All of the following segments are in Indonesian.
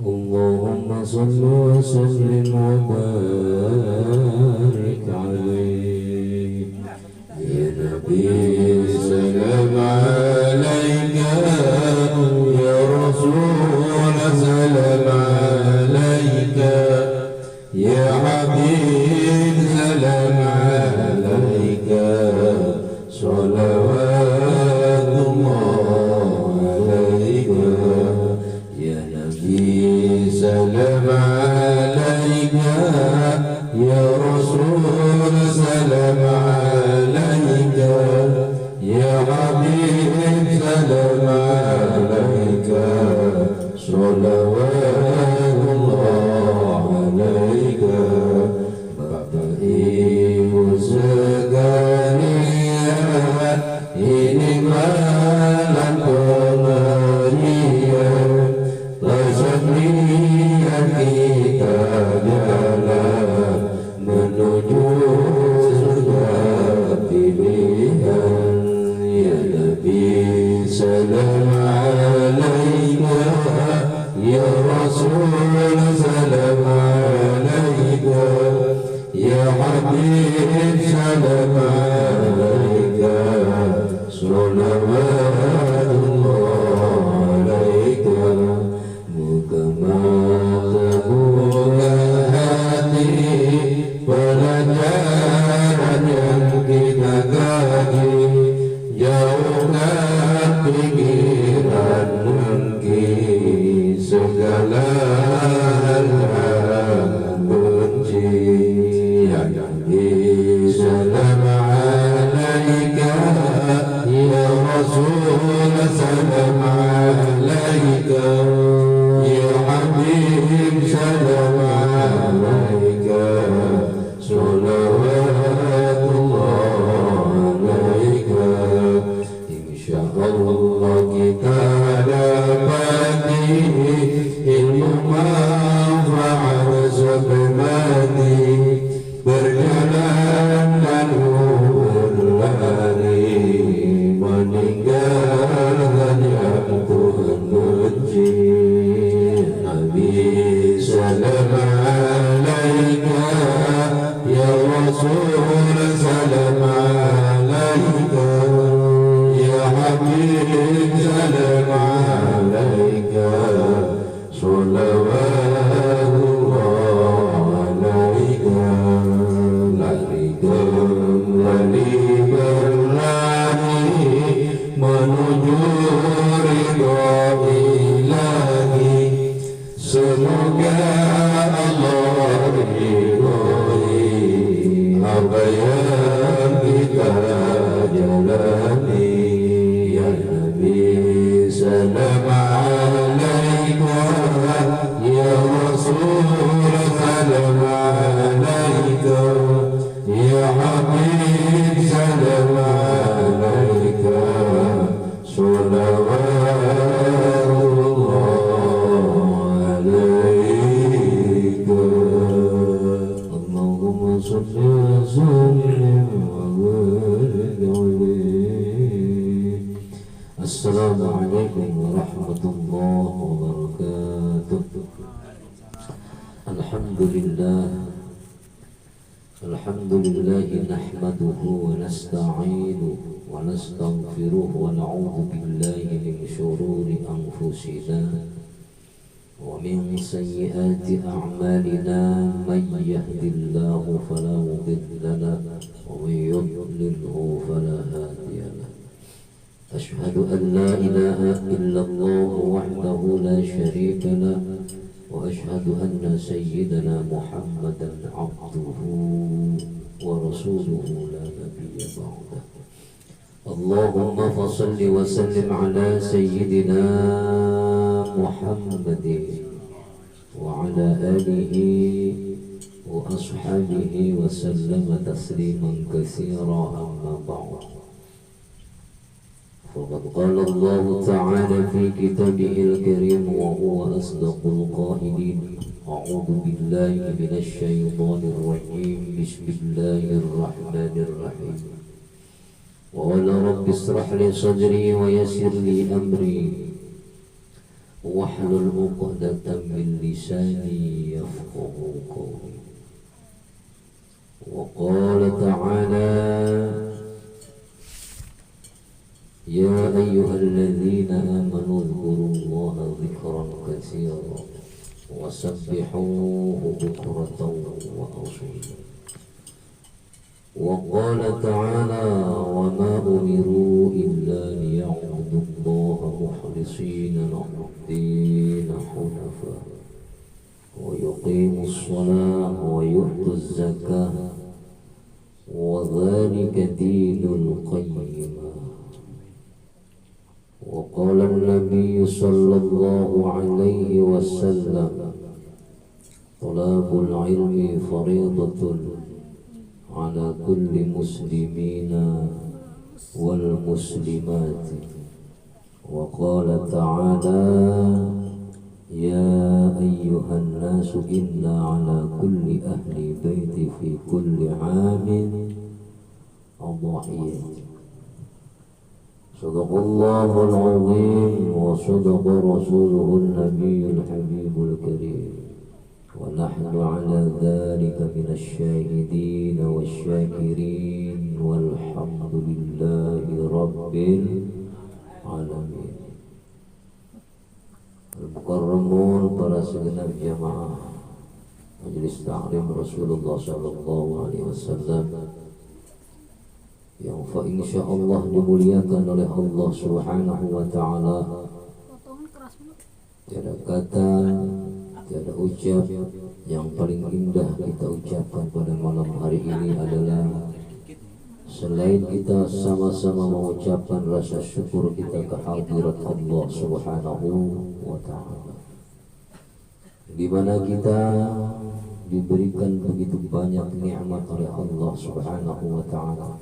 اللهم صل وسلم وبارك عليه يا نبي سلام عليك يا رسول سلام عليك يا حبيب سلام عليك صلوات الله عليك يا نبي سلام عليك يا رسول سلام عليك يا حبيب سلام عليك صلوات الله عليك Bapak Ibu sekalian, ini malam pengajian kesenian kita jalan menuju surga pilihan. Ya Nabi salam alaika, ya Rasul salam alaika, ya Habib salam alaika, salawatullah alaika. Moga-moga hati pelajaran yang kita kaji, jauhkan pikiran dengki, segala halangan benci. Ya Nabi salam alaika, ya Rasul salam alaika, ya Habib salam alaika, salawatullah alaika. Insyaallah kita dapati ilmu manfaat sebemati, berjalan lalu berlari, meninggalkan yang Tuhan benci. Nabi salam alaika, ya Rasul salam alaika, ya Habib salam alaika, salawatullah alaika. Lari kembali berlari menuju ridha ilahi, semoga Allah ridhoi apa yang kita jalani. Ya Nabi salam alaika, ya Rasul salam alaika, ya Habib salam alaika, salawatullah alaika. Allahumma salli wa sallim wa barik alaihi. Assalamualaikum warahmatullahi wabarakatuh. Alhamdulillah, alhamdulillah nahmaduhu wa nasta'inuhu wa nastaghfiruhu wa na'udzu billahi min shururi anfusina wa min sayyiati a'malina. Man yahdihillahu fala mudilla lahu wa man yudlilhu fala hadiya lahu. Ashhadu an la ilaha illallah wahdahu la sharika lahu wa ashhadu anna sayyidana Muhammadan abduhu wa rasuluhu la nabiyya ba'dah. Allahumma fasalli wa sallim ala sayyidina Muhammadin wa ala alihi wa ashabihi wa sallama tasliman katsira, amma ba'd. Faqad qala Allah ta'ala fi kitabihil karim wa huwa asdaqul qailin. A'udzu billahi minasy syaithanir rajim. Bismillahir rahmanir rahim. Wa qala rabbi ishrah li sadri wa yassir li amri واحلل عقدة من لساني يفقه قولي. وقال تعالى: يا أيها الذين آمنوا اذكروا الله ذكرا كثيرا وسبحوه بكرة وأصيلا. وقال تعالى: وما أمروا إلا ليعبدوا الله مخلصين له الدين حنفاء ويقيموا الصلاة ويؤتوا الزكاة وذلك دين القيمة. وقال النبي صلى الله عليه وسلم: طلب العلم فريضة على كل مسلمين والمسلمات. وقال تعالى: يا أيها الناس إنا على كل أهل بيت في كل عام أضحية. صدق الله العظيم وصدق رسوله النبي الحبيب الكريم، ونحن على ذلك من الشاهدين والشاكرين والحمد لله رب العالمين. Al-Mukarramun, para segenap jamaah Majelis Ta'lim Rasulullah Sallallahu Alaihi Wasallam yang insyaallah dimuliakan oleh Allah Subhanahu Wa Taala. Tiada kata, tiada ucap yang paling indah kita ucapkan pada malam hari ini adalah selain kita sama-sama mengucapkan rasa syukur kita kehadirat Allah Subhanahu wa Ta'ala, di mana kita diberikan begitu banyak nikmat oleh Allah Subhanahu wa Ta'ala,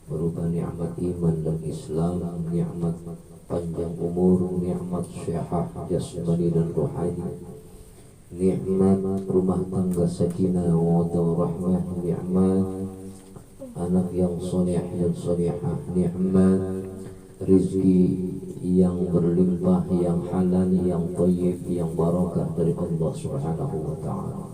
berupa nikmat iman dan Islam, nikmat panjang umur, nikmat sehat jasmani dan rohani, nikmat rumah tangga sakinah wa rahmah, nikmat anak yang soleh dan solehah, nikmat rizki yang berlimpah, yang halal, yang thayyib, yang barakah dari Allah Subhanahu wa Ta'ala.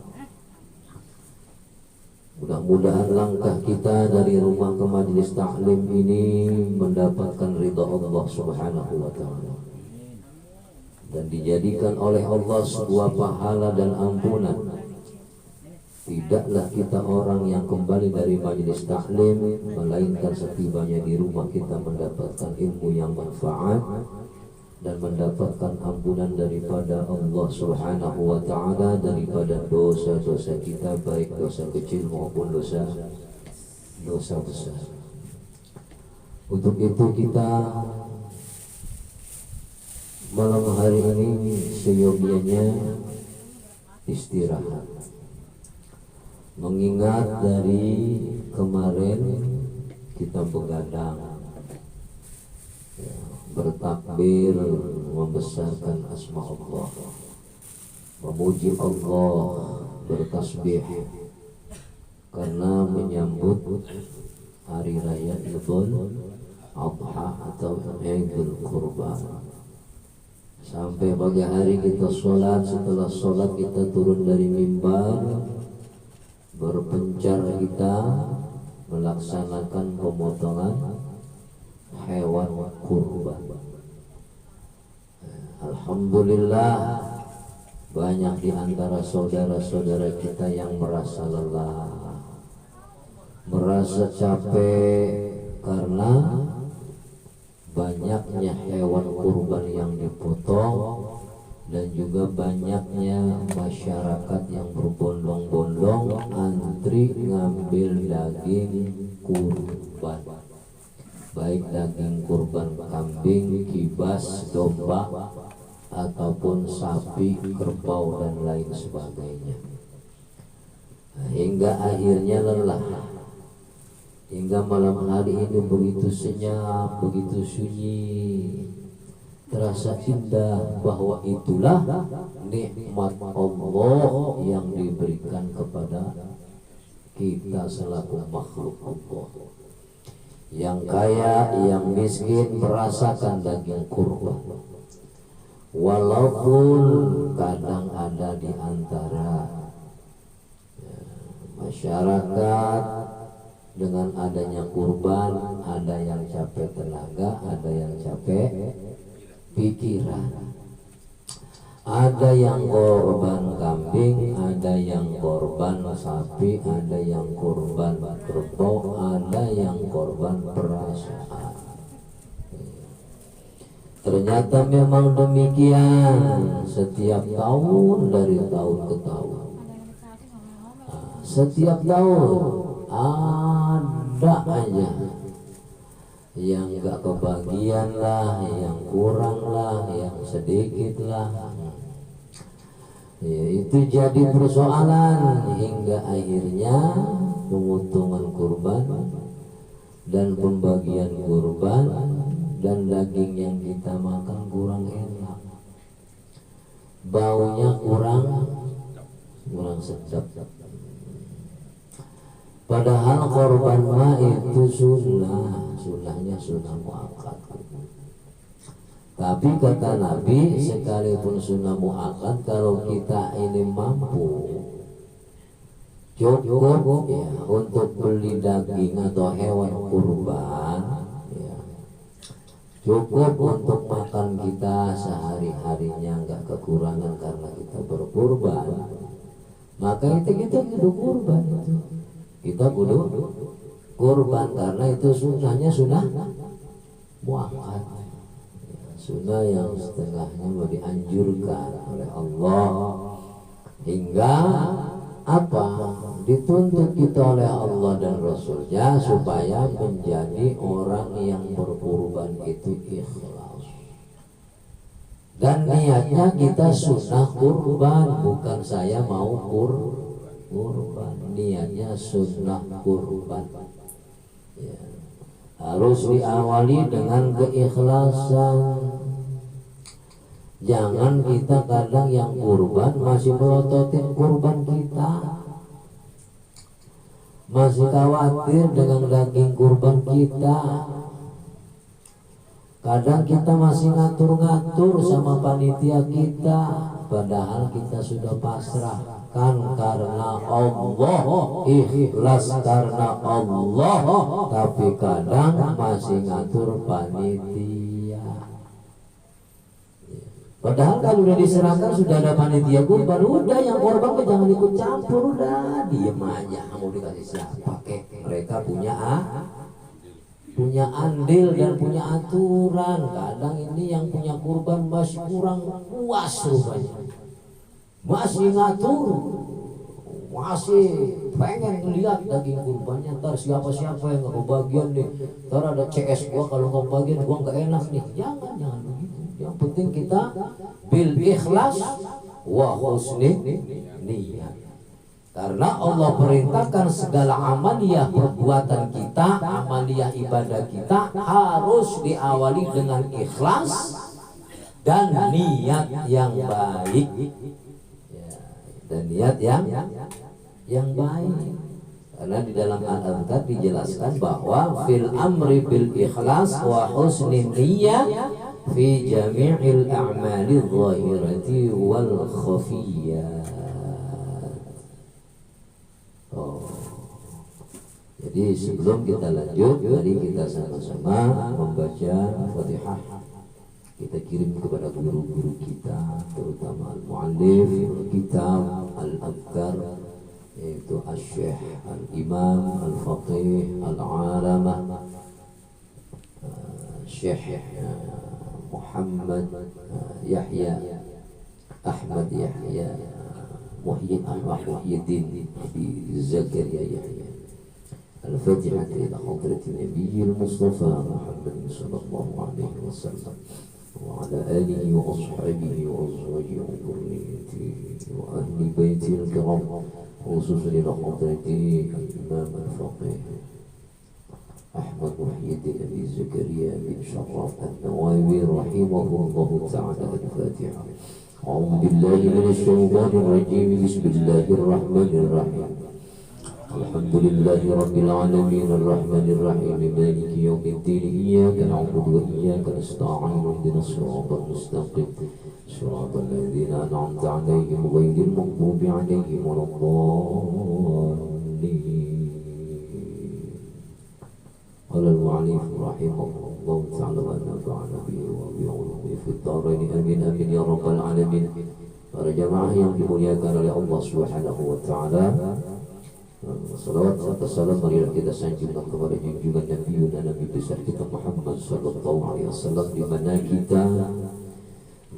Mudah-mudahan langkah kita dari rumah ke majelis taklim ini mendapatkan ridha Allah Subhanahu wa Ta'ala dan dijadikan oleh Allah sebuah pahala dan ampunan. Tidaklah kita orang yang kembali dari majelis taklim melainkan setibanya di rumah kita mendapatkan ilmu yang manfaat dan mendapatkan ampunan daripada Allah Subhanahu wa Ta'ala daripada dosa-dosa kita, baik dosa kecil maupun dosa besar. Untuk itu kita malam hari ini seyogianya istirahat, mengingat dari kemarin kita begadang bertakbir, membesarkan asma Allah, memuji Allah, bertasbih karena menyambut hari raya Idul Adha atau Idul Kurban. Sampai pagi hari kita sholat, setelah sholat kita turun dari mimbar, berpencar kita melaksanakan pemotongan hewan kurban. Alhamdulillah, banyak di antara saudara-saudara kita yang merasa lelah, merasa capek karena banyaknya hewan kurban yang dipotong dan juga banyaknya masyarakat yang berbondong-bondong antri ngambil daging kurban, baik daging kurban kambing, kibas, domba, ataupun sapi, kerbau dan lain sebagainya. Hingga akhirnya lelah, hingga malam hari ini begitu senyap, begitu sunyi, terasa indah bahwa itulah nikmat Allah yang diberikan kepada kita selaku makhluk Allah. Yang kaya, yang miskin merasakan daging kurban. Walaupun kadang ada di antara masyarakat dengan adanya kurban, ada yang capek tenaga, ada yang capek pikiran, ada yang korban kambing, ada yang korban sapi, ada yang korban kerbau, ada yang korban perasaan. Ternyata memang demikian setiap tahun, dari tahun ke tahun. Setiap tahun ada aja yang gak kebagian lah, yang kurang lah, yang sedikit lah. Ya, itu jadi persoalan hingga akhirnya pemotongan kurban dan pembagian kurban dan daging yang kita makan kurang enak, baunya kurang sedap. Padahal korban mah itu sunnahnya sunnah muakkad. Tapi kata Nabi, sekalipun sunnah muakkad, kalau kita ini mampu cukup ya untuk beli daging atau hewan kurban, ya, cukup untuk makan kita sehari-harinya, nggak kekurangan karena kita berkurban, maka itu kita kudu kurban. Kita kudu kurban karena itu sunnahnya sunnah muakkad, sunnah yang setengahnya mau dianjurkan oleh Allah, hingga apa? Dituntut kita oleh Allah dan Rasulnya supaya menjadi orang yang berkurban itu ikhlas. Dan niatnya kita sunnah kurban, bukan saya mau kurban, niatnya sunnah kurban. Ya. Harus diawali dengan keikhlasan. Jangan kita kadang yang kurban masih melototin kurban kita, masih khawatir dengan daging kurban kita. Kadang kita masih ngatur-ngatur sama panitia kita, padahal kita sudah pasrahkan karena Allah, ikhlas karena Allah, tapi kadang masih ngatur panitia. Padahal kalau udah diserahkan sudah ada panitia kurban, udah yang korban jangan ikut campur, udah diem aja, mau dikasih siapa kek. Mereka punya andil dan punya aturan. Kadang ini yang punya kurban masih kurang puas rupanya, masih ngatur, masih pengen lihat daging kurbannya. Ntar siapa-siapa yang gak kebagian nih, ntar ada CS gua kalau kebagian gua gak enak nih. Jangan begitu. Yang penting kita bil ikhlas wa husni niyat. Karena Allah perintahkan segala amaliyah perbuatan kita, amaliyah ibadah kita harus diawali dengan ikhlas dan niat yang baik. Ya, dan niat yang baik. Karena di dalam Al-Qur'an dijelaskan bahwa fil amri bil ikhlas wa husni niyat fi jami'il a'mali dhahirati wal khafiyat. Jadi sebelum kita lanjut, mari kita sama-sama membaca Fatihah. Kita kirim kepada guru-guru kita, terutama al-muallif kitab al-adhkar, yaitu Asy-Syaikh al-Imam al-Faqih al-Alamah Syekh Muhammad Yahya Ahmad Yahya Muhyiddin Abi Zakaria Yahya. Al-Fatihah ila hadratin Nabi al-Mustafa Muhammad sallallahu alaihi wasallam wa ala alihi wa ashabihi wa azwajihi wa dhurriyyatihi wa ahli baitihi al-kiram, khususan ila hadratin Imam al-Faqih Ahmad Muhyiddin Abi Zakaria bin Sharaf al-Nawawi rahimahullahu ta'ala. Al-Fatiha. A'udzu billahi minasy syaithanir rajim. Bismillahirrahmanirrahim. Alhamdulillahi rabbil alamin arrahmanir rahim maliki yaumiddin iyyaka na'budu wa iyyaka nasta'in ihdinas siratal mustaqim siratal ladzina an'amta 'alaihim ghairil maghdubi 'alaihim waladdallin. Qala al-mu'allif rahimahullah ta'ala wa nafa'ana bihi wa bi'ulumihi fid dharain amin amin ya rabbal alamin. Para jamaah yang dimuliakan oleh Allah Subhanahu wa taala, salawat serta salam marilah kita sanjungkan kepada junjungan Nabi besar kita Muhammad sallallahu alaihi wasallam, di mana kita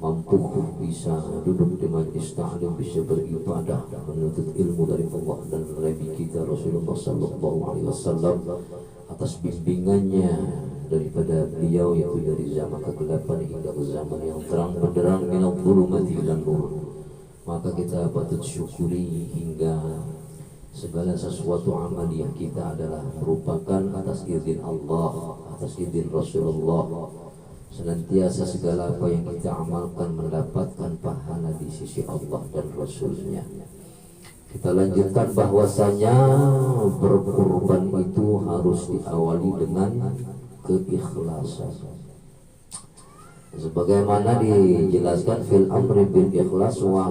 mampu bisa duduk di majlis ta'lim, bisa beribadah menuntut ilmu dari Allah dan Nabi kita Rasulullah sallallahu alaihi wasallam atas bimbingannya daripada beliau, yaitu dari zaman kegelapan hingga ke zaman yang terang benderang minal dhulumati ilan nur. Maka kita patut syukuri hingga segala sesuatu amaliyah kita adalah merupakan atas izin Allah, atas izin Rasulullah. Senantiasa segala apa yang kita amalkan mendapatkan pahala di sisi Allah dan Rasulnya. Kita lanjutkan bahwasanya berkurban itu harus diawali dengan keikhlasan. Sebagaimana dijelaskan fil amri bil ikhlas wa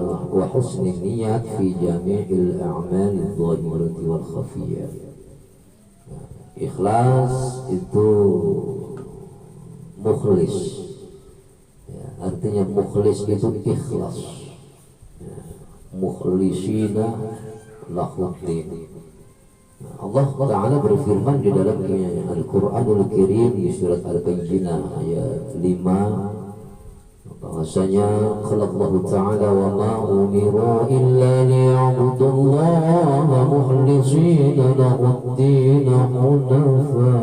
husni niyat fi jami'il a'mal adh-dhahirati wal khafiyah. Ikhlas itu mukhlis, ya, artinya mukhlis itu ikhlas, ya, mukhlisina lahuddin. Allah Ta'ala berfirman di dalam Al-Quranul Karim di surat Al-Bayyinah ayat 5 bahwasanya khalaqallahu ta'ala wa ma umiru illa liya'budullaha mukhlishina lahu-d-din hunafa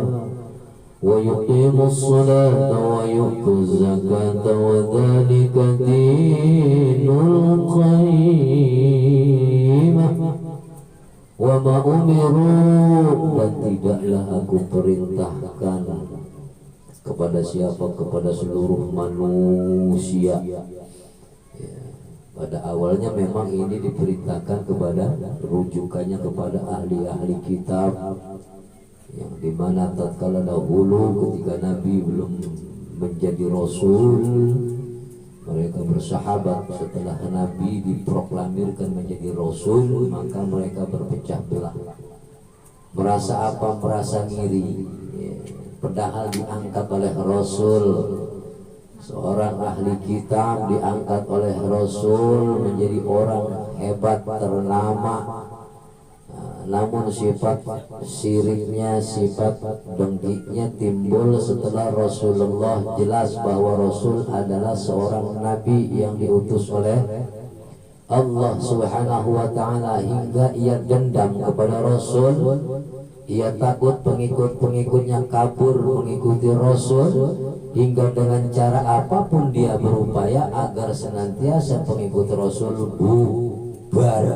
wa yuqimus salata wa yu'tuz zakata wa dhalika dinul qayyimah. Wa ma umiru, dan tidaklah aku perintahkan kepada siapa, kepada seluruh manusia. Ya, pada awalnya memang ini diperintahkan kepada, rujukannya kepada ahli-ahli kitab, yang dimana tatkala dahulu ketika Nabi belum menjadi Rasul, mereka bersahabat. Setelah Nabi diproklamirkan menjadi Rasul, maka mereka berpecah belah. Merasa apa? Merasa ngiri, ya. Padahal diangkat oleh Rasul, seorang ahli kitab diangkat oleh Rasul menjadi orang hebat ternama. Namun sifat siriknya, sifat dengkinya timbul setelah Rasulullah jelas bahwa Rasul adalah seorang nabi yang diutus oleh Allah Subhanahu wa ta'ala, hingga ia dendam kepada Rasul. Ia takut pengikut-pengikutnya kabur mengikuti Rasul, hingga dengan cara apapun dia berupaya agar senantiasa pengikut Rasul bubar,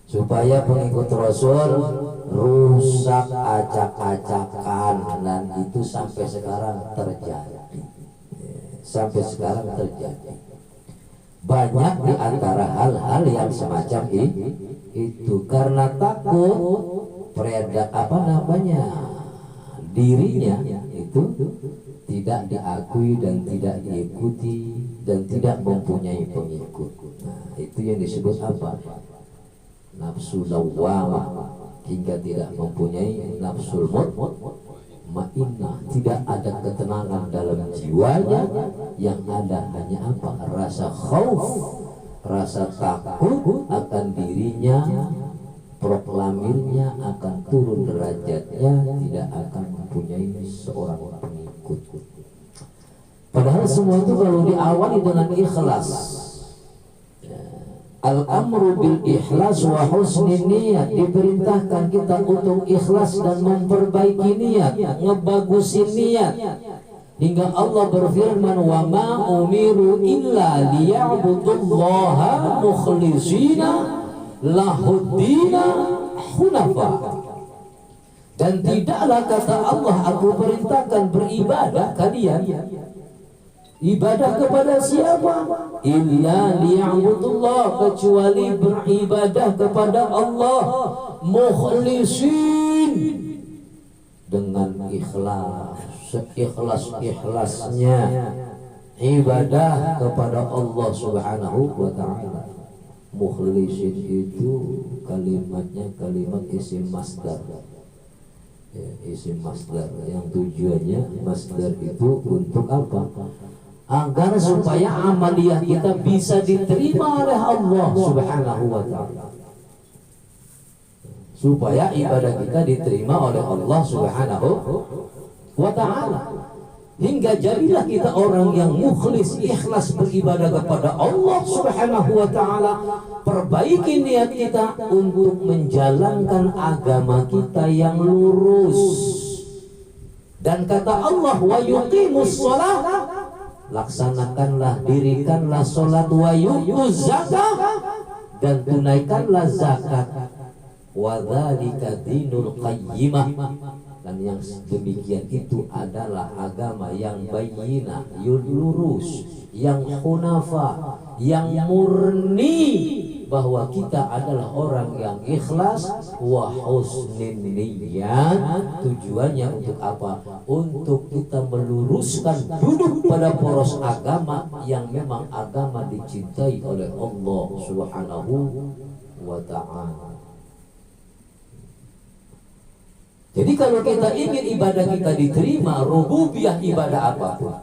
supaya pengikut Rasul rusak acak-acakan. Dan itu sampai sekarang terjadi. Sampai sekarang terjadi. Banyak di antara hal-hal yang semacam itu karena takut dirinya itu tidak diakui dan tidak diikuti dan tidak mempunyai pengikut. Nah, itu yang disebut apa? Nafsu lawwamah, hingga tidak mempunyai nafsul mutmainnah, tidak ada ketenangan dalam jiwanya. Yang ada hanya apa? Rasa khauf, rasa takut akan dirinya, proklamirnya akan turun derajatnya, tidak akan mempunyai seorang pengikut. Padahal semua itu kalau diawali dengan ikhlas. Al-amru bil ikhlas wa husni niyat, diperintahkan kita untuk ikhlas dan memperbaiki niat, ngebagusin niat. Hingga Allah berfirman, wa ma umiru illa liya'budullaha mukhlishina lahuddina hunafa. Dan tidaklah, kata Allah, aku perintahkan beribadah kalian Ibadah kepada siapa? Illa liya'budullah, kecuali beribadah kepada Allah mukhlisin, dengan ikhlas, seikhlas-ikhlasnya ibadah kepada Allah Subhanahu wa ta'ala. Mukhlisin itu kalimatnya kalimat isim masdar, ya, isim masdar yang tujuannya masdar itu untuk apa? Agar supaya amaliyah kita bisa diterima oleh Allah Subhanahu wa ta'ala, supaya ibadah kita diterima oleh Allah Subhanahu wa ta'ala. Hingga jadilah kita orang yang mukhlis, ikhlas beribadah kepada Allah Subhanahu wa ta'ala. Perbaiki niat kita untuk menjalankan agama kita yang lurus. Dan kata Allah, wa yuqimus shalah, laksanakanlah, dirikanlah salat, wa yutuz zakah, dan tunaikanlah zakat. Wa dzalika dinul qayyimah, dan yang demikian itu adalah agama yang bayyinah, yang lurus, yang hunafa, yang murni, bahwa kita adalah orang yang ikhlas wa husnin niyyat. Tujuannya untuk apa? Untuk kita meluruskan duduk pada poros agama yang memang agama dicintai oleh Allah Subhanahu wa ta'ala. Jadi kalau kita ingin ibadah kita diterima, rububiyah ibadah apapun,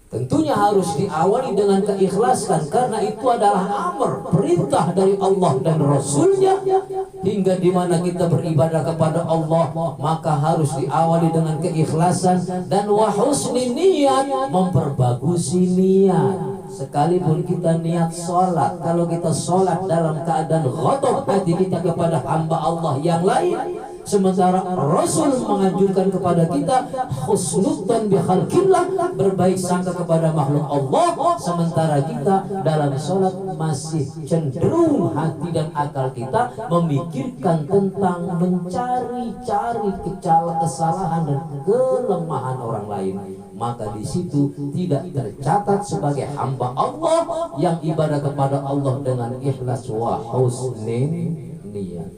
tentunya harus diawali dengan keikhlasan, karena itu adalah amr, perintah dari Allah dan Rasulnya. Hingga dimana kita beribadah kepada Allah, maka harus diawali dengan keikhlasan dan wa husni niat, memperbagusi niat. Sekalipun kita niat sholat, kalau kita sholat dalam keadaan ghadab hati kita kepada hamba Allah yang lain, sementara Rasul menganjurkan kepada kita husnudzan bi khalqillah, berbaik sangka kepada makhluk Allah, sementara kita dalam sholat masih cenderung hati dan akal kita memikirkan tentang mencari-cari kesalahan dan kelemahan orang lain, maka di situ tidak tercatat sebagai hamba Allah yang ibadah kepada Allah dengan ikhlas wa husnin niat.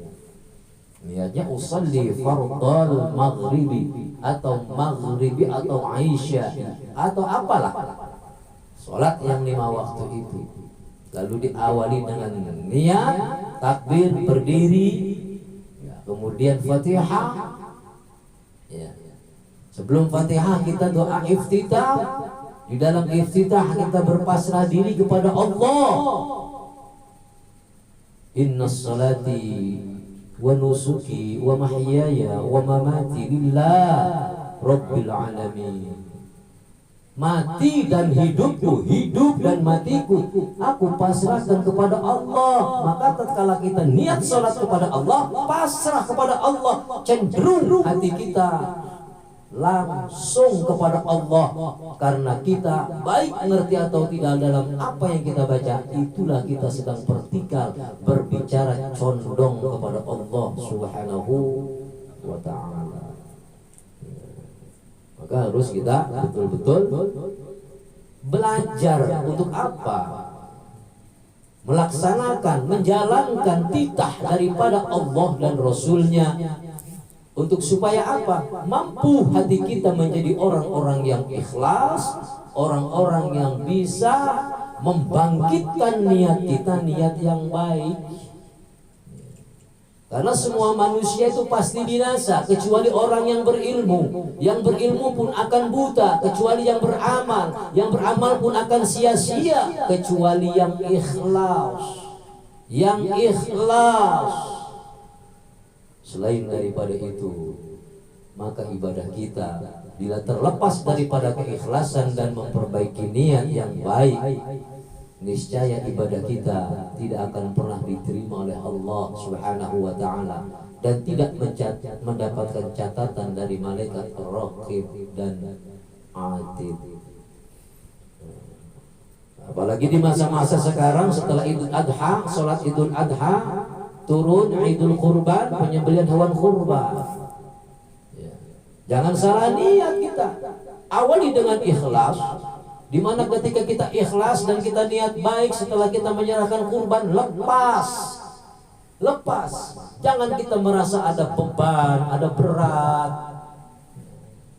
Niatnya usalli fardal maghribi atau maghribi atau Aisyah atau apalah, sholat yang 5 waktu itu, lalu diawali dengan niat, takbir, berdiri, kemudian Fatihah. Ya. Sebelum Fatihah kita doa iftitah. Di dalam iftitah kita berpasrah diri kepada Allah. Innas salati wa nusuki wa mahyaya wa mamati lillah rabbil alamin. Mati dan hidupku, hidup dan matiku, aku pasrahkan kepada Allah. Maka tatkala kita niat salat kepada Allah, pasrah kepada Allah, cenderung hati kita langsung kepada Allah, karena kita baik mengerti atau tidak dalam apa yang kita baca, itulah kita sedang vertikal berbicara condong kepada Allah Subhanahu wa ta'ala. Maka harus kita betul-betul belajar untuk apa? Melaksanakan, menjalankan titah daripada Allah dan Rasulnya. Untuk supaya apa? Mampu hati kita menjadi orang-orang yang ikhlas, orang-orang yang bisa membangkitkan niat kita, niat yang baik. Karena semua manusia itu pasti binasa, kecuali orang yang berilmu. Yang berilmu pun akan buta, kecuali yang beramal. Yang beramal pun akan sia-sia, kecuali yang ikhlas. Yang ikhlas. Selain daripada itu, maka ibadah kita bila terlepas daripada keikhlasan dan memperbaiki niat yang baik, niscaya ibadah kita tidak akan pernah diterima oleh Allah Subhanahu wa ta'ala, dan tidak mendapatkan catatan dari malaikat Raqib dan Atid. Apalagi di masa-masa sekarang setelah Idul Adha, sholat Idul Adha, turun Idul Kurban, penyembelihan hewan kurban. Jangan salah niat kita. Awali dengan ikhlas, Dimana ketika kita ikhlas dan kita niat baik setelah kita menyerahkan kurban, lepas. Jangan kita merasa ada beban, ada berat.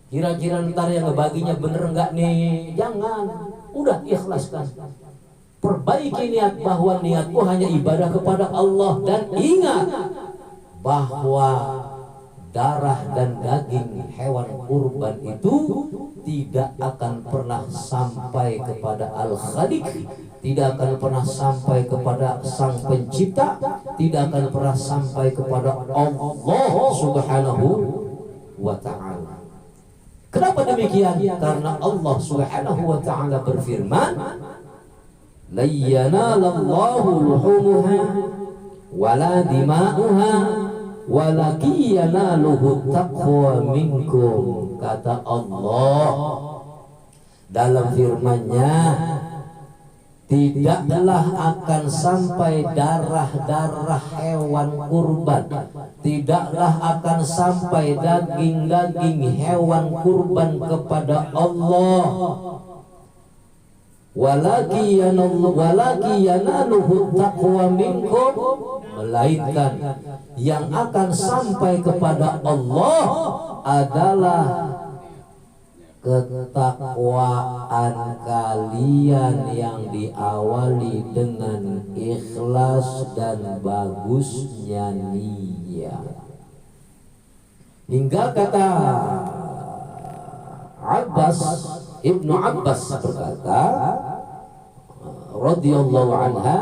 Kira-kira ntar yang ngebaginya bener enggak nih? Jangan. Udah ikhlaskan. Perbaiki niat bahwa niatku hanya ibadah kepada Allah, dan ingat bahwa darah dan daging hewan kurban itu tidak akan pernah sampai kepada Al-Khaliq, tidak akan pernah sampai kepada Sang Pencipta, tidak akan pernah sampai kepada Allah Subhanahu wa Ta'ala. Kenapa demikian? Karena Allah Subhanahu wa Ta'ala berfirman, "La yanalallahu luhumuha wala dima'uha walakin yanaluhu taqwa minkum." Kata Allah dalam firman-Nya, tidaklah akan sampai darah-darah hewan kurban, tidaklah akan sampai daging-daging hewan kurban kepada Allah, walakin yanaluhu taqwa minkum, melainkan yang akan sampai kepada Allah adalah ketakwaan kalian yang diawali dengan ikhlas dan bagusnya niat. Hingga kata Ibnu Abbas berkata radhiyallahu anha,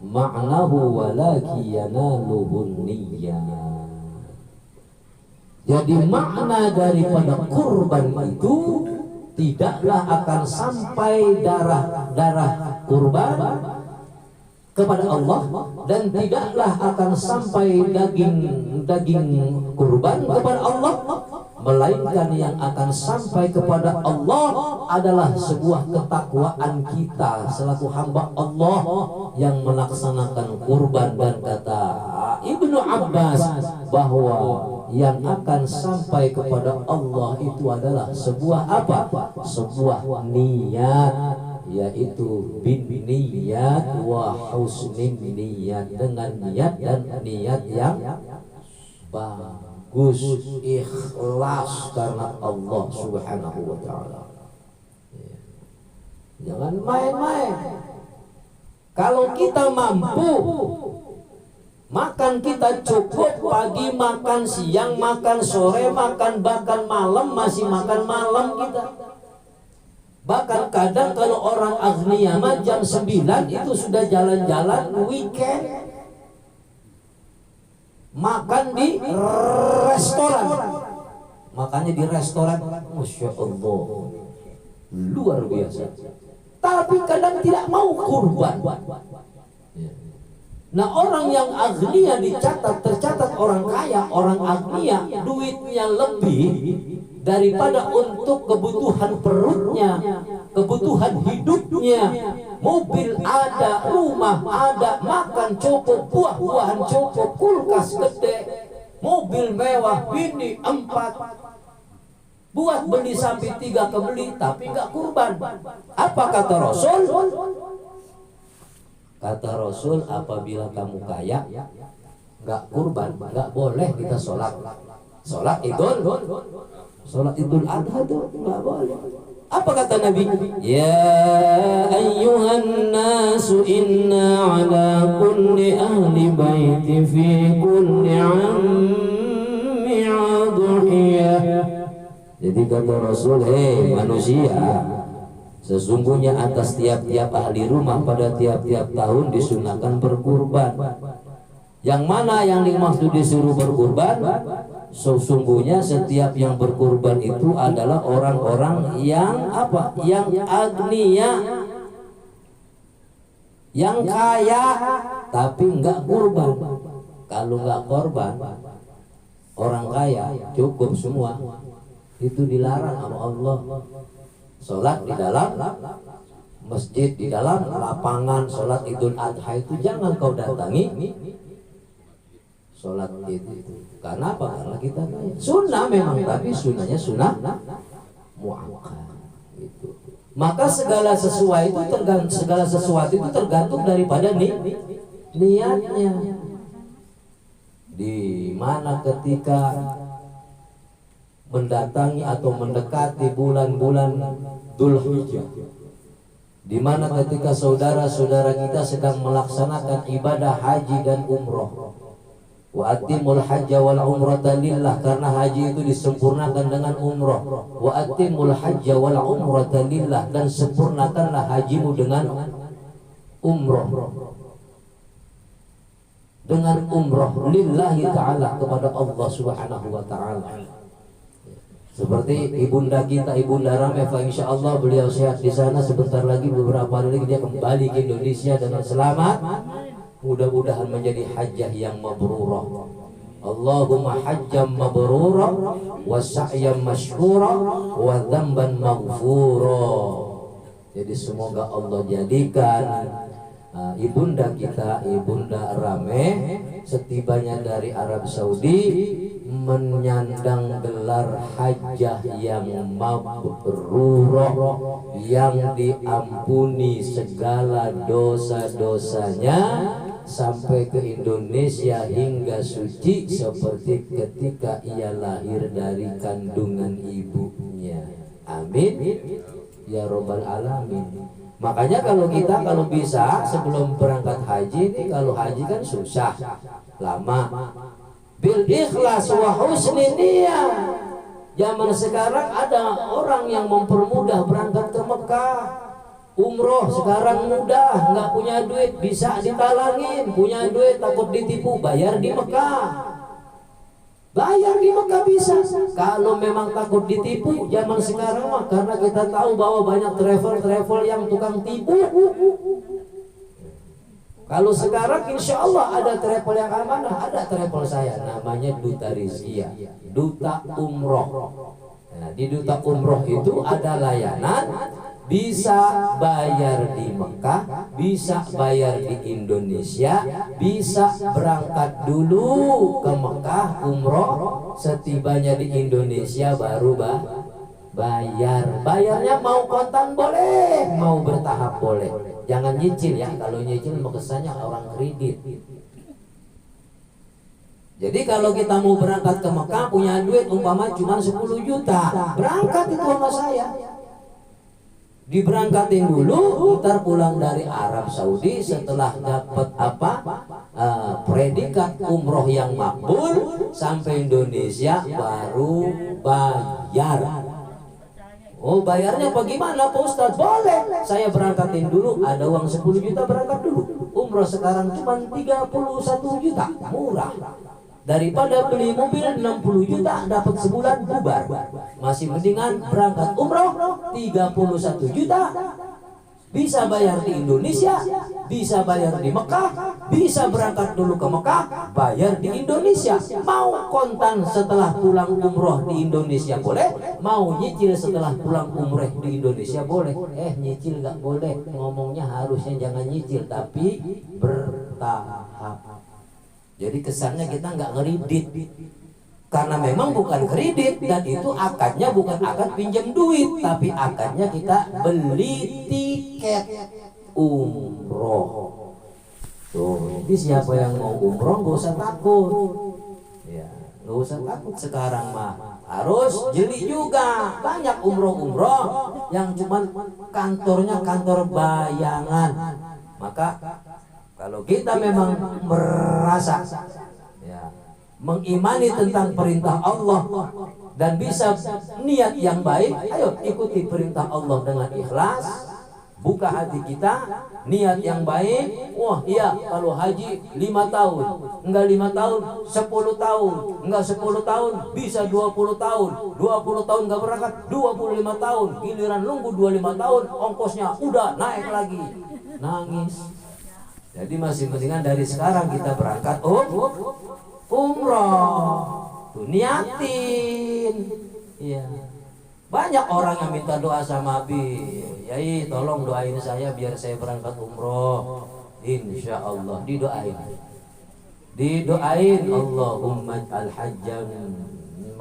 ma'nahu walakin yanaluhun niyyah. Jadi makna daripada kurban itu tidaklah akan sampai darah kurban kepada Allah, dan tidaklah akan sampai daging kurban kepada Allah, melainkan yang akan sampai kepada Allah adalah sebuah ketakwaan kita selaku hamba Allah yang melaksanakan kurban. Dan kata Ibnu Abbas bahwa yang akan sampai kepada Allah itu adalah sebuah apa? Sebuah niat, yaitu bin niyat wa husnin niyat, dengan niat dan niat yang bagus, ikhlas karena Allah Subhanahu wa Ta'ala. Jangan main-main. Kalau kita mampu, makan kita cukup, pagi makan, siang makan, sore makan, bahkan malam masih makan malam kita. Bahkan kadang kalau orang agniya jam 9 itu sudah jalan-jalan weekend, makan di restoran. Makanya di restoran, Masya Allah, luar biasa. Tapi kadang tidak mau kurban. Nah, orang yang agniya tercatat orang kaya, orang agniya, duitnya lebih daripada untuk kebutuhan perutnya, kebutuhan hidupnya. Mobil ada, rumah ada, makan cukup, buah-buahan cukup, kulkas gede, mobil mewah, bini 4, buat beli sapi 3 kebeli, tapi nggak kurban. Apa kata Rasul? Kata Rasul, apabila kamu kaya, nggak kurban, nggak boleh kita sholat idul adha tuh nggak boleh. Apa kata Nabi? Ya ayyuhan nasu inna ala kulli ahli baiti fi kulli ammi adhiyah. Jadi kata Rasul, hei manusia, sesungguhnya atas tiap-tiap ahli rumah pada tiap-tiap tahun disunahkan berkurban. Yang mana yang dimaksud disuruh berkurban? Sesungguhnya setiap yang berkurban itu adalah orang-orang yang apa? Yang agniya, yang kaya, tapi enggak kurban. Kalau enggak korban, orang kaya cukup semua, itu dilarang sama Allah. Sholat di dalam masjid, di dalam lapangan, sholat idul adha itu jangan kau datangi. Sholat itu karena apa? Karena kita kaya. Sunnah memang, tapi sunnahnya sunnah muakkad gitu. Maka segala sesuatu itu tergantung daripada niatnya. Di mana ketika mendatangi atau mendekati bulan-bulan Dzulhijjah, di mana ketika saudara-saudara kita sedang melaksanakan ibadah haji dan umroh. Wa atimul hajja wal umrata lillah, karena haji itu disempurnakan dengan umroh. Wa atimul hajja wal umrata lillah, dan sempurnakanlah hajimu dengan umroh. Dengan umroh lillahi ta'ala, kepada Allah subhanahu wa ta'ala. Seperti ibunda kita, Ibunda Ramefa, insya Allah beliau sehat di sana. Sebentar lagi, beberapa hari lagi dia kembali ke Indonesia dengan selamat. Mudah-mudahan menjadi hajjah yang mabrurah. Allahumma hajjam mabrurah wa sa'yam mashkurah wa dzamban maghfurah. Jadi semoga Allah jadikan ibunda kita, Ibunda Rameh, setibanya dari Arab Saudi menyandang gelar hajjah yang mabrurah, yang diampuni segala dosa-dosanya sampai ke Indonesia hingga suci seperti ketika ia lahir dari kandungan ibunya. Amin ya robbal alamin. Makanya kalau bisa sebelum berangkat haji ini, kalau haji kan susah, lama. Bil ikhlas wa husni niyah. Zaman sekarang ada orang yang mempermudah berangkat ke Mekah. Umroh sekarang mudah, nggak punya duit bisa ditalangin, punya duit takut ditipu, bayar di Mekah. Bayar di Mekah bisa. Kalau memang takut ditipu zaman sekarang mah, karena kita tahu bahwa banyak travel yang tukang tipu. Kalau sekarang insya Allah ada travel yang amanah, ada travel saya namanya Duta Rizkia, Duta Umroh. Nah, di Duta Umroh itu ada layanan, bisa bayar di Mekah, bisa bayar di Indonesia, bisa berangkat dulu ke Mekah umroh, setibanya di Indonesia baru bayar. Bayarnya mau kontan boleh, mau bertahap boleh. Jangan nyicil ya, kalau nyicil kesannya orang kredit. Jadi kalau kita mau berangkat ke Mekah, punya duit umpama cuma 10 juta, berangkat itu sama saya. Diberangkatin dulu, ntar pulang dari Arab Saudi setelah dapat predikat umroh yang makbul, sampai Indonesia baru bayar. Oh, bayarnya bagaimana Pak Ustadz? Boleh, saya berangkatin dulu, ada uang 10 juta berangkat dulu. Umroh sekarang cuma 31 juta, murah. Daripada beli mobil 60 juta dapat sebulan bubar, masih mendingan berangkat umroh 31 juta, bisa bayar di Indonesia, bisa bayar di Mekah, bisa berangkat dulu ke Mekah, bayar di Indonesia. Mau kontan setelah pulang umroh di Indonesia boleh, mau nyicil setelah pulang umroh di Indonesia boleh. Nyicil nggak boleh, ngomongnya harusnya jangan nyicil tapi bertahap. Jadi kesannya kita nggak ngeridit, karena memang bukan kredit, dan itu akadnya bukan akad pinjam duit, tapi akadnya kita beli tiket umroh. Tuh, jadi siapa yang mau umroh nggak usah takut, ya nggak usah takut sekarang mah. Harus jeli juga, banyak umroh yang cuman kantornya kantor bayangan. Maka kalau kita memang merasa ya, mengimani tentang perintah Allah dan bisa niat yang baik, ayo ikuti perintah Allah dengan ikhlas, buka hati kita, niat yang baik. Wah iya, kalau haji 5 tahun, enggak 5 tahun, 10 tahun, enggak 10 tahun, bisa 20 tahun, 20 tahun enggak berangkat, 25 tahun, giliran nunggu 25 tahun, ongkosnya udah naik lagi, nangis. Jadi masih mendingan dari sekarang kita berangkat umroh, tuh niatin. Iya. Banyak orang yang minta doa sama Abi, Yai tolong doain saya biar saya berangkat umroh. Insya Allah didoain Allahumma al-hajjan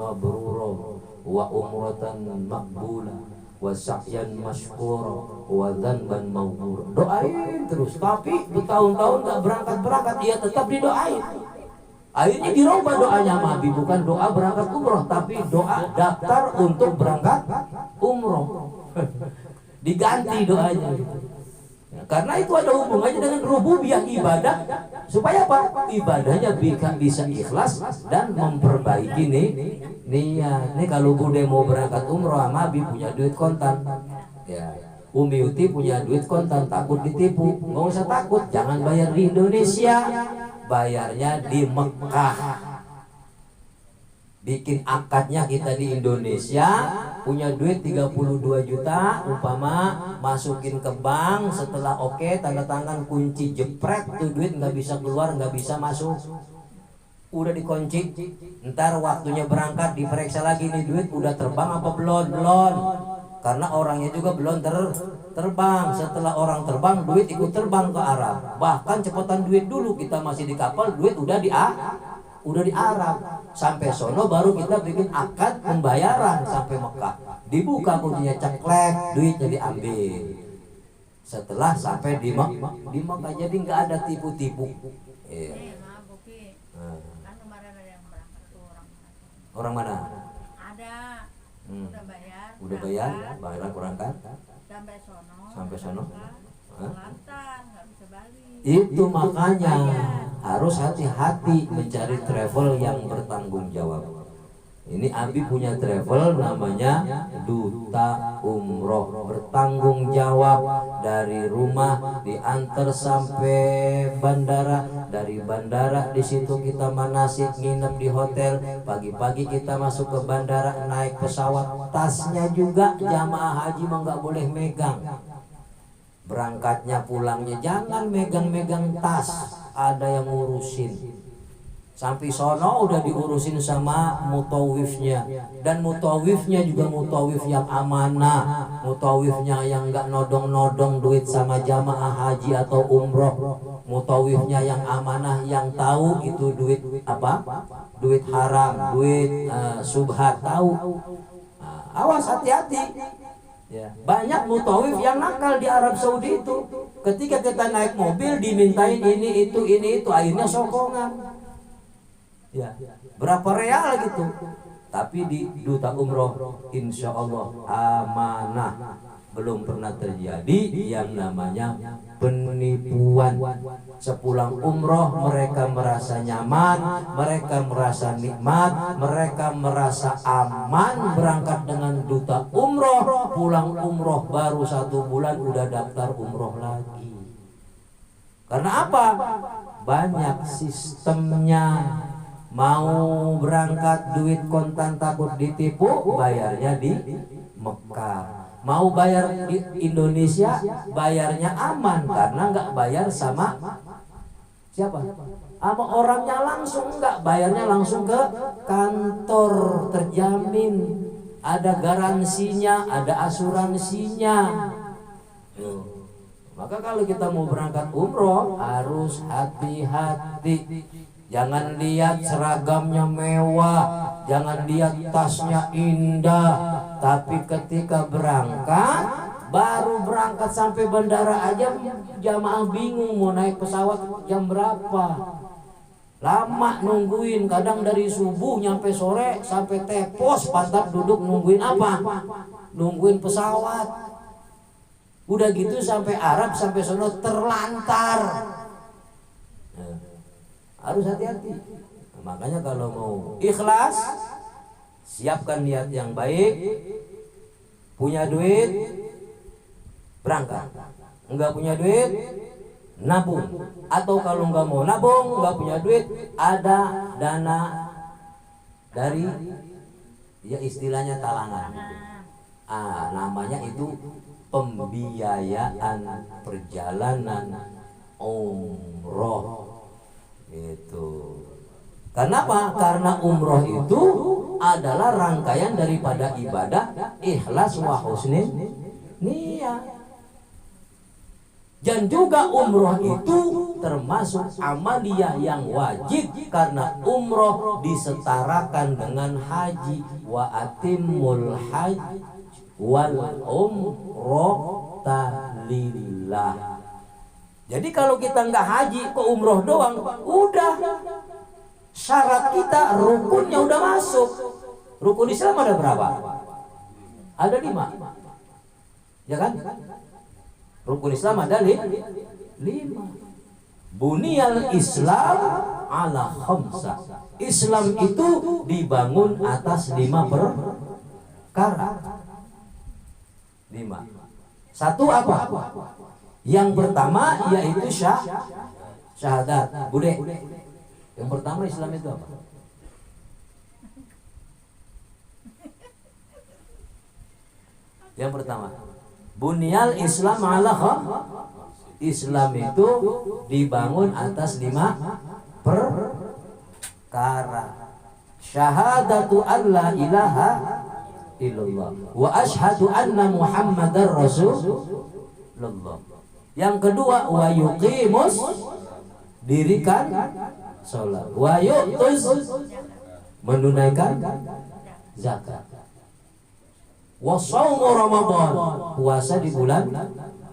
mabrurah wa umratan maqbulah wa sa'yan mashkura wa dzanban maghfura. Doain terus, tapi bertahun-tahun nggak berangkat ia tetap didoain. Akhirnya dirubah doanya sama Abi, bukan doa berangkat umroh, tapi doa daftar untuk berangkat umroh. Diganti doanya. Karena itu ada hubungannya dengan rububiyah ibadah, supaya apa? Ibadahnya bisa ikhlas dan memperbaiki niat. Nih kalau Bude mau berangkat umroh sama Abi punya duit kontan, ya Umi Uti punya duit kontan, takut ditipu, nggak usah takut, jangan bayar di Indonesia, bayarnya di Mekah. Bikin akadnya kita di Indonesia, punya duit 32 juta umpama, masukin ke bank, setelah oke tanda tangan kunci jepret, tuh duit nggak bisa keluar, nggak bisa masuk, udah dikunci. Ntar waktunya berangkat diperiksa lagi, nih duit udah terbang apa belum, karena orangnya juga belum terbang. Setelah orang terbang, duit ikut terbang ke Arab. Bahkan cepetan duit dulu, kita masih di kapal, duit udah di Arab. Sampai sono baru kita bikin akad pembayaran sampai Mekah. Dibuka kuncinya, ceklek, duitnya diambil. Setelah sampai di Mekah, jadi nggak ada tipu-tipu. Kan kemarin ada yang berangkat tuh orang mana? Ada. Udah bayar, bayaran berangkat. Sampai sono. Selatan, nggak bisa balik. Itu makanya harus hati-hati mencari travel yang bertanggung jawab. Ini Abi punya travel namanya Duta Umroh, bertanggung jawab. Dari rumah diantar sampai bandara, dari bandara di situ kita manasik, nginep di hotel, pagi-pagi kita masuk ke bandara, naik pesawat. Tasnya juga jamaah haji mah nggak boleh megang. Berangkatnya pulangnya jangan megang-megang tas, ada yang ngurusin. Sampai sono udah diurusin sama mutawifnya, dan mutawifnya juga mutawif yang amanah, mutawifnya yang nggak nodong-nodong duit sama jamaah haji atau umroh, mutawifnya yang amanah, yang tahu itu duit apa, duit haram, duit subhat, tahu. Awas, hati-hati. Ya. Banyak mutawif yang nakal di Arab Saudi itu. Ketika kita naik mobil dimintain ini itu, akhirnya sokongan. Ya, berapa real gitu. Tapi di Duta Umroh insya Allah amanah. Belum pernah terjadi yang namanya penipuan. Sepulang umroh mereka merasa nyaman, mereka merasa nikmat, mereka merasa aman berangkat dengan Duta Umroh. Pulang umroh baru 1 bulan udah daftar umroh lagi. Karena apa? Banyak sistemnya. Mau berangkat duit kontan takut ditipu, bayarnya di Mekah. Mau bayar di Indonesia, bayarnya aman karena nggak bayar sama siapa? Sama orangnya langsung, nggak bayarnya langsung ke kantor, terjamin, ada garansinya, ada asuransinya. Maka kalau kita mau berangkat umroh harus hati-hati. Jangan lihat seragamnya mewah, jangan lihat tasnya indah, tapi ketika berangkat, baru berangkat sampai bandara aja jamaah bingung mau naik pesawat jam berapa. Lama nungguin, kadang dari subuh nyampe sore, sampai tepos pantap duduk nungguin apa? Nungguin pesawat. Udah gitu sampai Arab, sampai sono terlantar. Harus hati-hati. Makanya kalau mau ikhlas, siapkan niat yang baik, punya duit, berangkat. Enggak punya duit, nabung. Atau kalau enggak mau nabung, enggak punya duit, ada dana dari, ya istilahnya talangan. Namanya itu pembiayaan perjalanan umroh. Itu. Kenapa? Karena umroh itu adalah rangkaian daripada ibadah ikhlas wa husnin niyah. Dan juga umroh itu termasuk amaliyah yang wajib, karena umroh disetarakan dengan haji. Wa atimul hajj wal umrata lillah. Jadi kalau kita nggak haji ke umroh doang, udah syarat kita, rukunnya udah masuk. Rukun Islam ada berapa? Ada 5, ya kan? Rukun Islam ada 5. Buniyal Islam ala khamsah. Islam itu dibangun atas 5 perkara. 5. Satu apa? Yang pertama yaitu syahadat. Bude. Yang pertama Islam itu apa? Yang pertama, bunyal Islam ala Islam itu dibangun atas 5 perkara. Syahadatu an la ilaha illallah wa asyhadu anna Muhammadar Rasulullah. Yang kedua, wa yuqimus, dirikan salat, wa yu'tuz, menunaikan zakat, wa shaumu Ramadan, puasa di bulan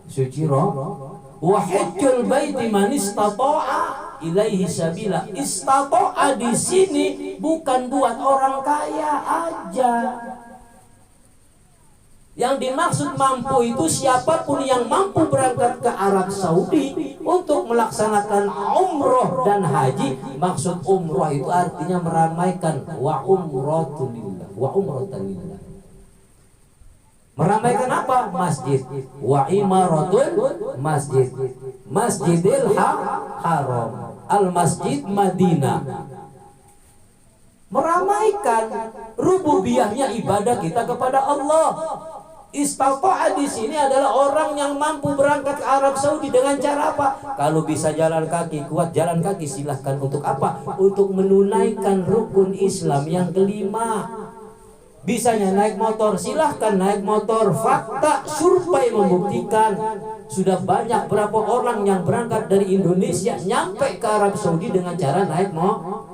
suci Ramadan, wa hajjul baiti man istata'a ilaihi sabila. Istata'a di sini bukan buat orang kaya aja. Yang dimaksud mampu itu siapapun yang mampu berangkat ke Arab Saudi untuk melaksanakan umroh dan haji. Maksud umroh itu artinya meramaikan wa umratulillah, wa umratulillah. Meramaikan apa? Masjid. Wa imaratul masjid, Masjidil Haram, Al Masjid Madinah. Meramaikan rububiyahnya ibadah kita kepada Allah. Istata'a di sini adalah orang yang mampu berangkat ke Arab Saudi dengan cara apa? Kalau bisa jalan kaki, kuat jalan kaki, silahkan. Untuk apa? Untuk menunaikan rukun Islam yang kelima. Bisanya naik motor, silahkan naik motor. Fakta survei membuktikan sudah banyak berapa orang yang berangkat dari Indonesia nyampe ke Arab Saudi dengan cara naik motor.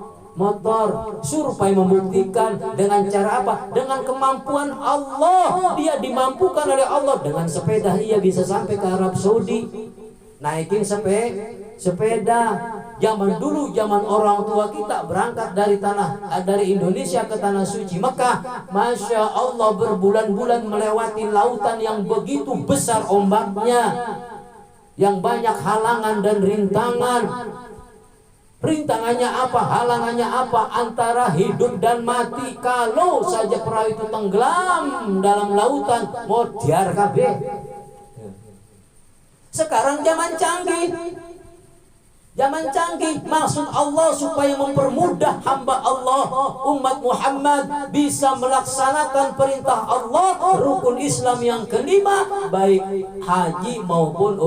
Survei membuktikan dengan cara apa? Dengan kemampuan Allah. Dia dimampukan oleh Allah. Dengan sepeda ia bisa sampai ke Arab Saudi. Naikin sepeda. Zaman dulu, zaman orang tua kita berangkat dari Indonesia ke tanah suci Mekah, Masya Allah, berbulan-bulan melewati lautan yang begitu besar ombaknya, yang banyak halangan dan rintangan. Rintangannya apa? Halangannya apa? Antara hidup dan mati. Kalau saja perahu itu tenggelam dalam lautan, mau diar kabeh. Sekarang zaman canggih. Zaman canggih, maksud Allah supaya mempermudah hamba Allah, umat Muhammad bisa melaksanakan perintah Allah, rukun Islam yang kelima, baik haji maupun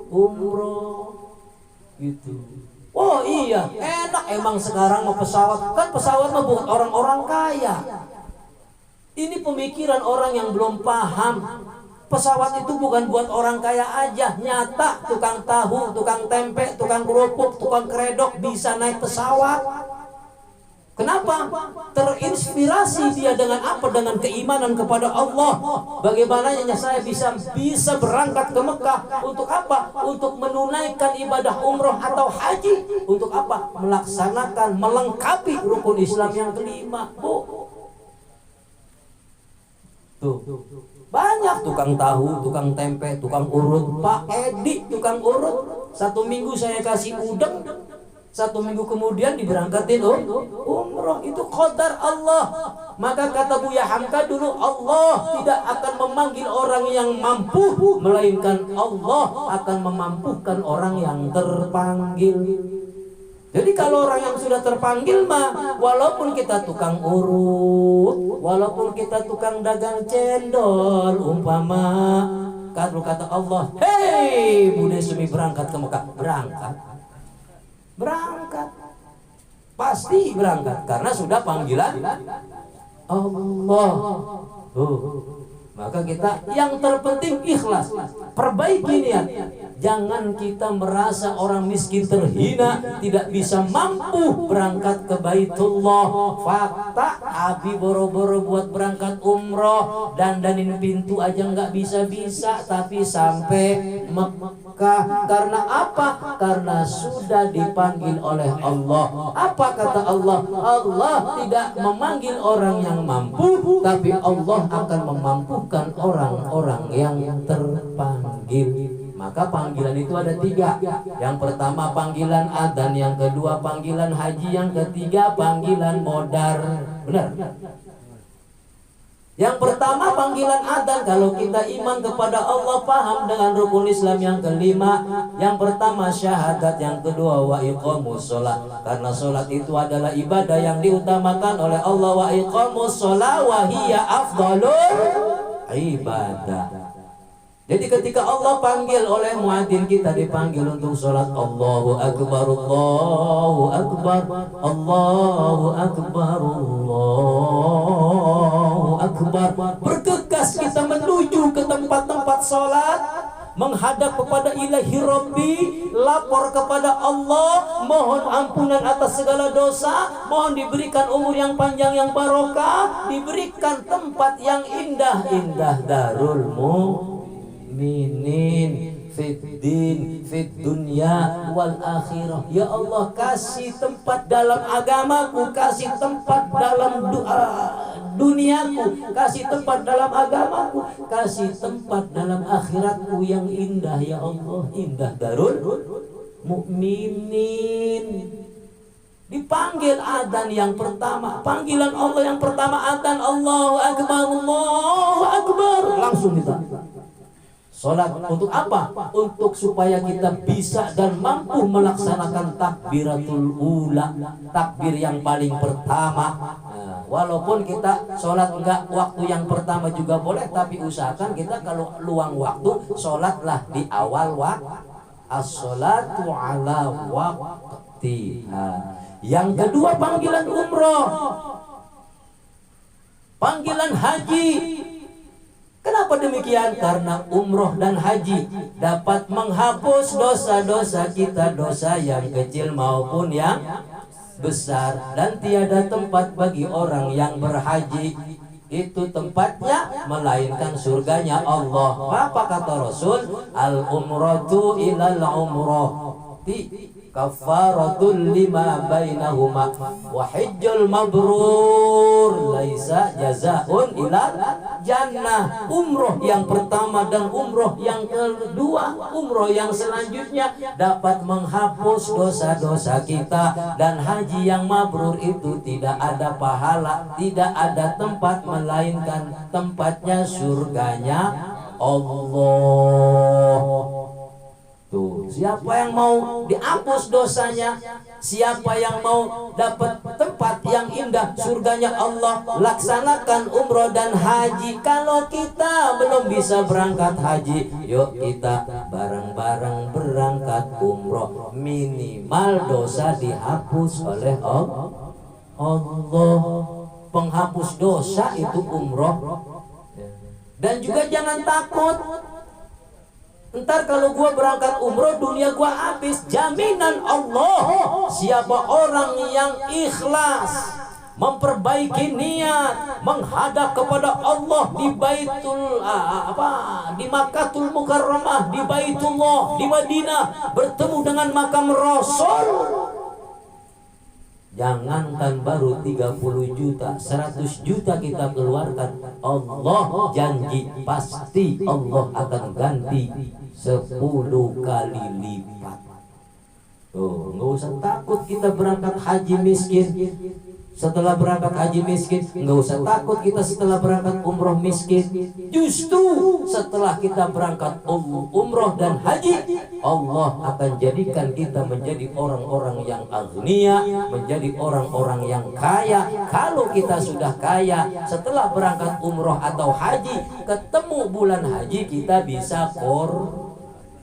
umroh. Gitu. Oh iya, enak emang sekarang mau pesawat. Kan pesawat mah buat orang-orang kaya. Ini pemikiran orang yang belum paham. Pesawat itu bukan buat orang kaya aja. Nyata tukang tahu, tukang tempe, tukang kerupuk, tukang keredok bisa naik pesawat. Kenapa? Terinspirasi dia dengan apa? Dengan keimanan kepada Allah. Bagaimananya saya bisa berangkat ke Mekah. Untuk apa? Untuk menunaikan ibadah umroh atau haji. Untuk apa? Melaksanakan, melengkapi rukun Islam yang kelima. Tuh. Banyak tukang tahu, tukang tempe, tukang urut. Pak Edi tukang urut. 1 minggu saya kasih udang, 1 minggu kemudian diberangkatin umroh. Itu qadar Allah. Maka kata Buya Hamka dulu, Allah tidak akan memanggil orang yang mampu, melainkan Allah akan memampukan orang yang terpanggil. Jadi kalau orang yang sudah terpanggil mah, walaupun kita tukang urut, walaupun kita tukang dagang cendol, umpama kalau kata Allah, hei Bude Sumi berangkat ke Mekah, berangkat, pasti berangkat karena sudah panggilan Allah. Maka kita yang terpenting ikhlas, perbaiki niat. Jangan kita merasa orang miskin terhina, tidak bisa mampu berangkat ke Baitullah. Fakta Abi boro-boro buat berangkat umroh, dandanin pintu aja nggak bisa-bisa, tapi sampai Mekah. Karena apa? Karena sudah dipanggil oleh Allah. Apa kata Allah? Allah tidak memanggil orang yang mampu, tapi Allah akan memampukan orang-orang yang terpanggil. Maka panggilan itu ada 3. Yang pertama panggilan adzan, yang kedua panggilan haji, yang ketiga panggilan modar. Benar? Yang pertama panggilan adzan, kalau kita iman kepada Allah, paham dengan rukun Islam yang kelima. Yang pertama syahadat, yang kedua wa iqamus sholat. Karena sholat itu adalah ibadah yang diutamakan oleh Allah. Wa iqamus sholat wa hiya afdalul ibadah. Jadi ketika Allah panggil oleh muadzin, kita dipanggil untuk sholat. Allahu Akbar, Allahu Akbar, Allahu Akbar, Allahu Akbar. Bergegas kita menuju ke tempat-tempat sholat, menghadap kepada ilahi Rabbi, lapor kepada Allah, mohon ampunan atas segala dosa, mohon diberikan umur yang panjang yang barokah, diberikan tempat yang indah-indah. Darul Minin fiddin fid dunya wal akhirah. Ya Allah, kasih tempat dalam agamaku, kasih tempat dalam duniaku, kasih tempat dalam agamaku, kasih tempat dalam akhiratku yang indah. Ya Allah, indah Darul Mukminin. Dipanggil adzan yang pertama, panggilan Allah yang pertama adzan, Allahu Akbar, Allahu Akbar. Langsung kita sholat. Untuk apa? Untuk supaya kita bisa dan mampu melaksanakan takbiratul ula, takbir yang paling pertama. Walaupun kita sholat enggak waktu yang pertama juga boleh, tapi usahakan kita kalau luang waktu, sholatlah di awal waktu. As-sholatu ala waqtiha. Yang kedua panggilan umroh, panggilan haji. Kenapa demikian? Karena umroh dan haji dapat menghapus dosa-dosa kita, dosa yang kecil maupun yang besar. Dan tiada tempat bagi orang yang berhaji itu tempatnya melainkan surganya Allah. Apa kata Rasul? Al-umratu ilal umrati kafaratul lima bainahuma wa hajjul mabrur laisa jazaun ila jannah. Umroh yang pertama dan umroh yang kedua, umroh yang selanjutnya dapat menghapus dosa-dosa kita. Dan haji yang mabrur itu tidak ada pahala, tidak ada tempat melainkan tempatnya surganya Allah. Tuh, siapa yang mau dihapus dosanya, siapa yang mau dapat tempat yang indah surganya Allah, laksanakan umroh dan haji. Kalau kita belum bisa berangkat haji, yuk kita bareng-bareng berangkat umroh. Minimal dosa dihapus oleh Allah. Penghapus dosa itu umroh. Dan juga jangan takut, ntar kalau gua berangkat umroh dunia gua habis. Jaminan Allah, siapa orang yang ikhlas memperbaiki niat menghadap kepada Allah di Baitul di Makkahul Mukarramah, di Baitullah, di Madinah, bertemu dengan makam Rasul. Jangankan baru 30 juta, 100 juta kita keluarkan, Allah janji pasti Allah akan ganti 10 kali lipat. Tuh, nggak usah takut kita berangkat haji miskin. Setelah berangkat haji miskin, nggak usah takut kita setelah berangkat umroh miskin. Justru setelah kita berangkat umroh dan haji, Allah akan jadikan kita menjadi orang-orang yang agnia, menjadi orang-orang yang kaya. Kalau kita sudah kaya, setelah berangkat umroh atau haji, ketemu bulan haji kita bisa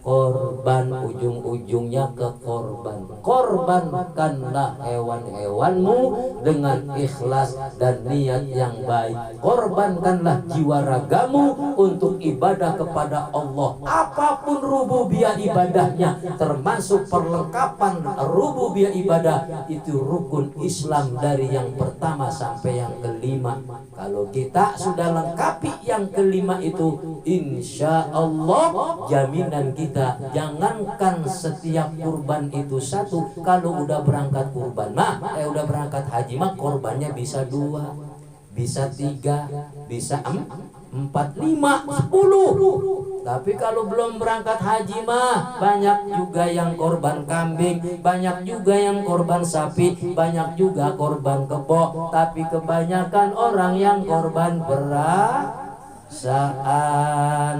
korban, ujung-ujungnya ke korban. Korbankanlah hewan-hewanmu dengan ikhlas dan niat yang baik. Korbankanlah jiwa ragamu untuk ibadah kepada Allah. Apapun rububiyah ibadahnya, termasuk perlengkapan rububiyah ibadah, itu rukun Islam dari yang pertama sampai yang kelima. Kalau kita sudah lengkapi yang kelima itu, insya Allah jaminan kita, jangankan setiap kurban itu satu, kalau udah berangkat kurban udah berangkat haji mah korbannya bisa 2, bisa 3, bisa 4, 5, 10. Tapi kalau belum berangkat haji mah banyak juga yang korban kambing, banyak juga yang korban sapi, banyak juga korban kebo. Tapi kebanyakan orang yang korban perasaan.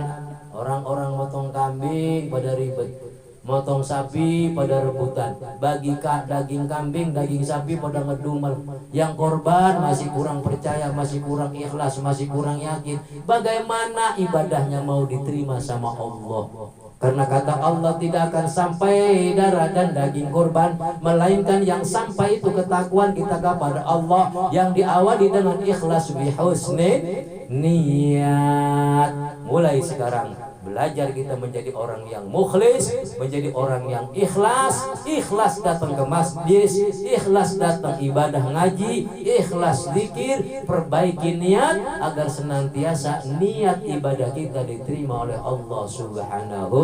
Orang-orang motong kambing pada ribet, motong sapi pada rebutan, bagi daging kambing, daging sapi pada ngedumel. Yang korban masih kurang percaya, masih kurang ikhlas, masih kurang yakin. Bagaimana ibadahnya mau diterima sama Allah? Karena kata Allah, tidak akan sampai darah dan daging korban, melainkan yang sampai itu ketakwaan kita kepada Allah, yang diawali dengan ikhlas bihusni niat. Mulai sekarang belajar kita menjadi orang yang mukhlis, menjadi orang yang ikhlas. Ikhlas datang ke masjid, ikhlas datang ibadah ngaji, ikhlas zikir. Perbaiki niat agar senantiasa niat ibadah kita diterima oleh Allah Subhanahu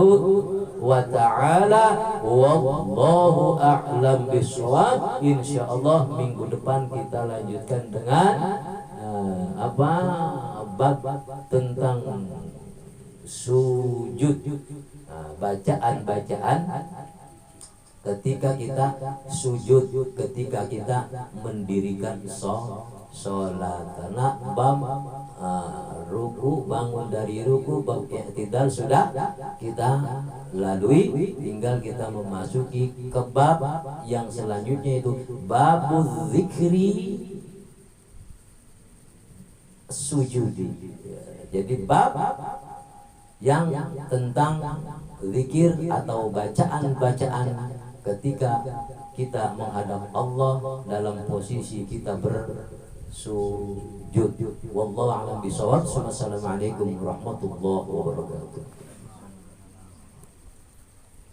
wa ta'ala. Wallahu a'lam bishawab. Insyaallah minggu depan kita lanjutkan dengan bab tentang sujud, bacaan-bacaan ketika kita sujud, ketika kita mendirikan sholat. Karena bab ruku, bangun dari ruku, bab i'tidal sudah kita lalui, tinggal kita memasuki ke bab yang selanjutnya, itu babuz zikri sujudi. Jadi bab yang tentang zikir atau bacaan-bacaan ketika kita menghadap Allah dalam posisi kita bersujud. Wallahu a'lam bishawab. Wassalamualaikum warahmatullahi wabarakatuh.